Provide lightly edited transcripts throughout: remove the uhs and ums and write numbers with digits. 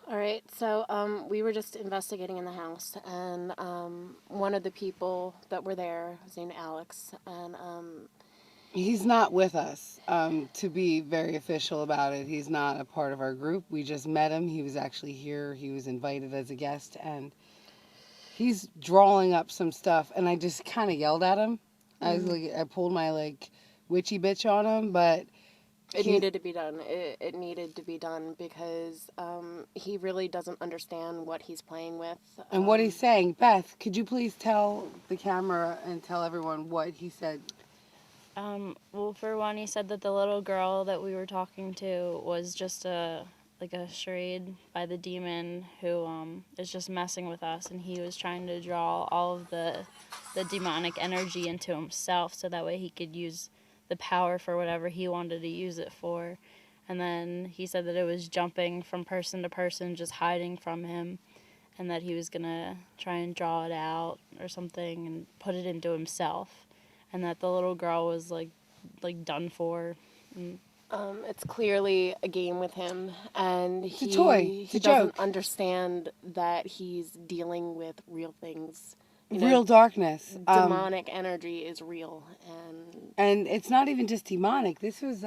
All right, so we were just investigating in the house, and one of the people that were there was named Alex, and He's not with us, to be very official about it. He's not a part of our group. We just met him. He was actually here. He was invited as a guest, and he's drawing up some stuff. And I just kind of yelled at him. I pulled my like witchy bitch on him, but it needed to be done. It needed to be done because he really doesn't understand what he's playing with. And what he's saying, Beth, could you please tell the camera and tell everyone what he said? Well, for one, he said that the little girl that we were talking to was just a charade by the demon who is just messing with us, and he was trying to draw all of the demonic energy into himself so that way he could use the power for whatever he wanted to use it for. And then he said that it was jumping from person to person, just hiding from him, and that he was gonna try and draw it out or something and put it into himself, and that the little girl was like done for. And It's clearly a game with him, and It's a toy. It's he a doesn't joke. understand that he's dealing with real things. Real darkness. Demonic energy is real, And it's not even just demonic. This was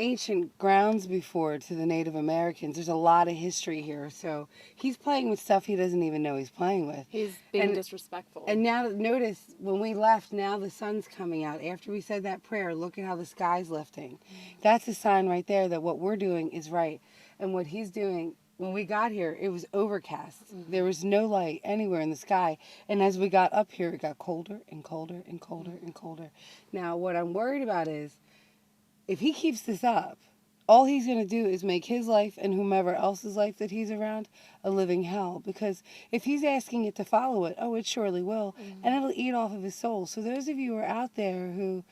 ancient grounds before to the Native Americans. There's a lot of history here. So he's playing with stuff he doesn't even know he's playing with. he's being disrespectful. And now notice when we left, now the sun's coming out. After we said that prayer, look at how the sky's lifting. That's a sign right there that what we're doing is right. And what he's doing, when we got here, it was overcast. There was no light anywhere in the sky. And as we got up here, it got colder and colder and colder and colder. Now, what I'm worried about is if he keeps this up, all he's going to do is make his life and whomever else's life that he's around a living hell. Because if he's asking it to follow it, oh, it surely will. And it'll eat off of his soul. So those of you who are out there who,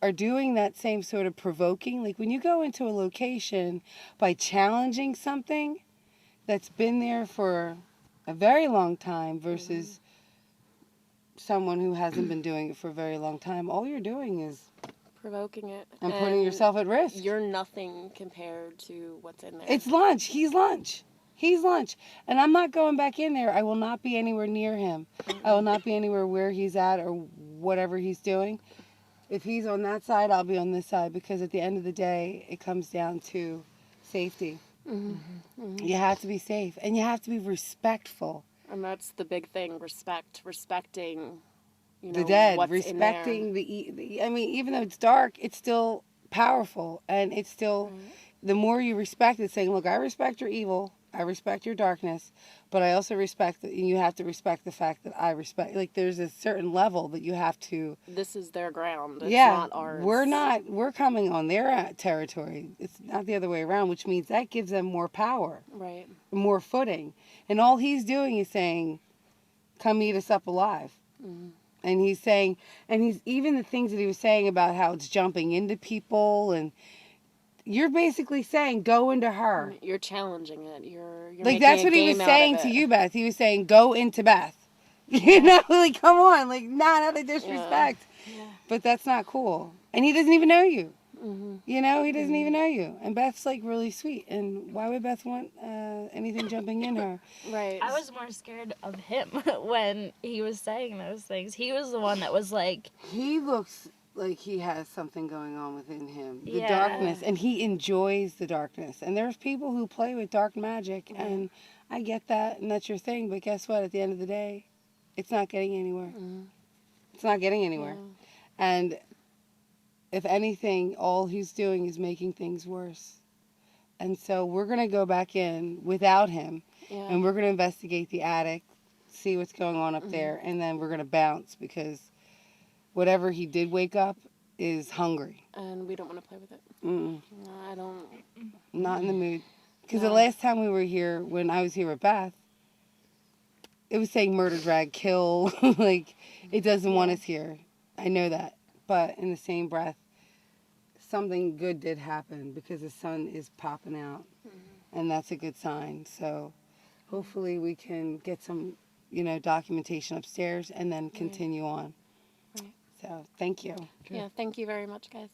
are doing that same sort of provoking, like when you go into a location by challenging something that's been there for a very long time versus someone who hasn't been doing it for a very long time, all you're doing is provoking it and putting yourself at risk. You're nothing compared to what's in there. It's lunch. He's lunch. He's lunch. And I'm not going back in there. I will not be anywhere near him. I will not be anywhere where he's at or whatever he's doing. If he's on that side, I'll be on this side, because at the end of the day, it comes down to safety. You have to be safe, and you have to be respectful. And that's the big thing, respecting The dead, what's respecting I mean, even though it's dark, it's still powerful, and it's still, the more you respect it, saying, look, I respect your evil, I respect your darkness, but I also respect that you have to respect the fact that I respect, like there's a certain level that you have to. This is their ground. It's not ours. We're coming on their territory. It's not the other way around, which means that gives them more power. Right. More footing. And all he's doing is saying, come eat us up alive. And he's saying, and he's even the things that he was saying about how it's jumping into people, and you're basically saying, go into her. You're challenging it. You're like, that's what he was saying to you, Beth. He was saying, go into Beth. Like, come on. Like, not out of disrespect. Yeah. But that's not cool. And he doesn't even know you. He doesn't even know you. And Beth's, like, really sweet. And why would Beth want anything jumping in her? Right. I was more scared of him when he was saying those things. He was the one that was like... He looks like he has something going on within him. The darkness. And he enjoys the darkness. And there's people who play with dark magic. And I get that. And that's your thing. But guess what? At the end of the day, it's not getting anywhere. It's not getting anywhere. And if anything, all he's doing is making things worse. And so we're going to go back in without him. And we're going to investigate the attic, see what's going on up there. And then we're going to bounce, because whatever he did wake up is hungry. And we don't want to play with it. No, I don't. Not in the mood. Because the last time we were here, when I was here with Beth, it was saying murder, drag, kill. Like, it doesn't want us here. I know that. But in the same breath, something good did happen, because the sun is popping out. And that's a good sign. So hopefully we can get some, documentation upstairs and then continue on. Right. So thank you. Yeah, thank you very much, guys.